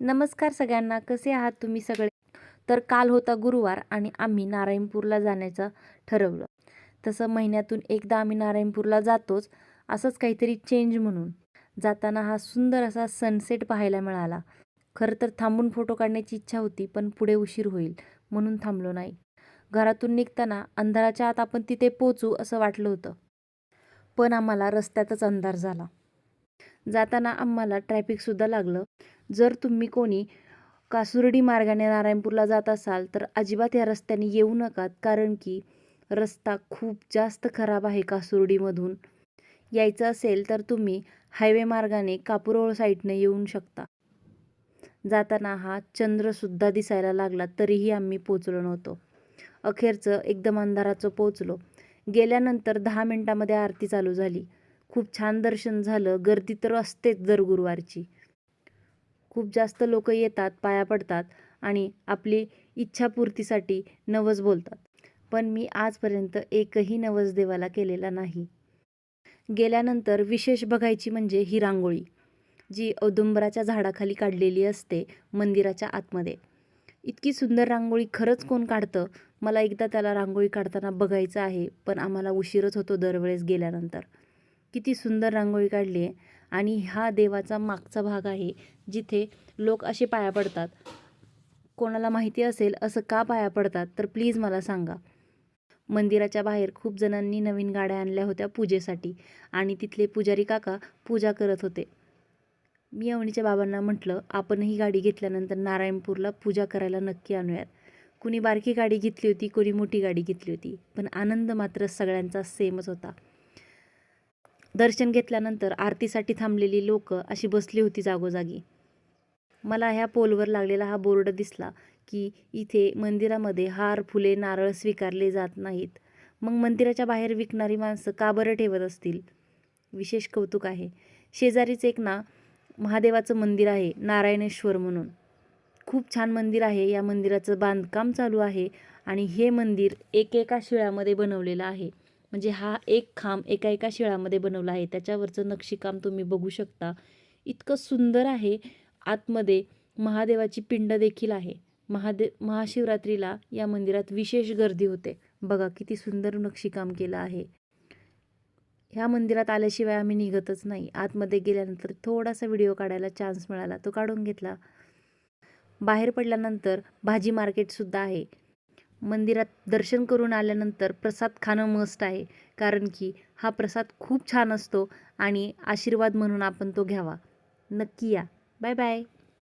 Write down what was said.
नमस्कार सगळ्यांना, कसे आहात तुम्ही सगळे? तर काल होता गुरुवार आणि आम्ही नारायणपूरला जाण्याचं ठरवलं. तसं महिन्यातून एकदा आम्ही नारायणपूरला जातोच, असंच काहीतरी चेंज म्हणून. जाताना हा सुंदर असा सनसेट पाहायला मिळाला. खरं तर थांबून फोटो काढण्याची इच्छा होती, पण पुढे उशीर होईल म्हणून थांबलो नाही. घरातून निघताना अंधाराच्या आत आपण तिथे पोहोचू असं वाटलं होतं, पण आम्हाला रस्त्यातच अंधार झाला. जाताना आम्हाला ट्रॅफिकसुद्धा लागलं. जर तुम्ही कोणी कासुर्डी मार्गाने नारायणपूरला जात असाल तर अजिबात या रस्त्याने येऊ नका, कारण की रस्ता खूप जास्त खराब आहे. कासुर्डीमधून यायचं असेल तर तुम्ही हायवे मार्गाने कापुरोळ साईडने येऊ शकता. जाताना हा चंद्रसुद्धा दिसायला लागला, तरीही आम्ही पोचलो नव्हतो. अखेरचं एकदम अंधाराचं पोचलो. गेल्यानंतर 10 मिनिटामध्ये आरती चालू झाली. खूप छान दर्शन झालं. गर्दी तर असतेच दर गुरुवारची. खूप जास्त लोक येतात, पाया पडतात आणि आपली इच्छापूर्तीसाठी नवस बोलतात. पण मी आजपर्यंत एकही नवस देवाला केलेला नाही. गेल्यानंतर विशेष बघायची म्हणजे ही रांगोळी, जी औदुंबराच्या झाडाखाली काढलेली असते मंदिराच्या आतमध्ये. इतकी सुंदर रांगोळी खरंच कोण काढतं? मला एकदा त्याला रांगोळी काढताना बघायचं आहे, पण आम्हाला उशीरच होतो दरवेळेस गेल्यानंतर. किती सुंदर रांगोळी काढली आहे. आणि हा देवाचा मागचा भाग आहे, जिथे लोक असे पाया पडतात. कोणाला माहिती असेल असं का पाया पडतात तर प्लीज मला सांगा. मंदिराच्या बाहेर खूप जणांनी नवीन गाड्या आणल्या होत्या पूजेसाठी आणि तिथले पुजारी काका पूजा करत होते. मी अवनीच्या बाबांना म्हटलं, आपणही गाडी घेतल्यानंतर नारायणपूरला पूजा करायला नक्की आणूयात. कुणी बारकी गाडी घेतली होती, कोणी मोठी गाडी घेतली होती, पण आनंद मात्र सगळ्यांचा सेमच होता. दर्शन घेतल्यानंतर आरतीसाठी थांबलेली लोक अशी बसली होती जागोजागी. मला ह्या पोलवर लागलेला हा बोर्ड दिसला की इथे मंदिरामध्ये हार, फुले, नारळ स्वीकारले जात नाहीत. मग मंदिराच्या बाहेर विकणारी माणसं का बरं ठेवत असतील? विशेष कौतुक आहे. शेजारीच एक महादेवाचं मंदिर आहे, नारायणेश्वर म्हणून. खूप छान मंदिर आहे. या मंदिराचं बांधकाम चालू आहे आणि हे मंदिर एकेका शिळामध्ये बनवलेलं आहे. म्हणजे हा एक खांब एका शिळामध्ये बनवला आहे. त्याच्यावरचं नक्षीकाम तुम्ही बघू शकता. इतकं सुंदर आहे. आतमध्ये महादेवाची पिंड देखील आहे. महाशिवरात्रीला या मंदिरात विशेष गर्दी होते. बघा किती सुंदर नक्षीकाम केलं आहे. ह्या मंदिरात आल्याशिवाय आम्ही निघतच नाही. आतमध्ये गेल्यानंतर थोडासा व्हिडिओ काढायला चान्स मिळाला, तो काढून घेतला. बाहेर पडल्यानंतर भाजी मार्केटसुद्धा आहे. मंदिरात दर्शन करून आल्यानंतर प्रसाद खाणं मस्ट आहे, कारण की हा प्रसाद खूप छान असतो आणि आशीर्वाद म्हणून आपण तो घ्यावा. नक्की या. Bye bye.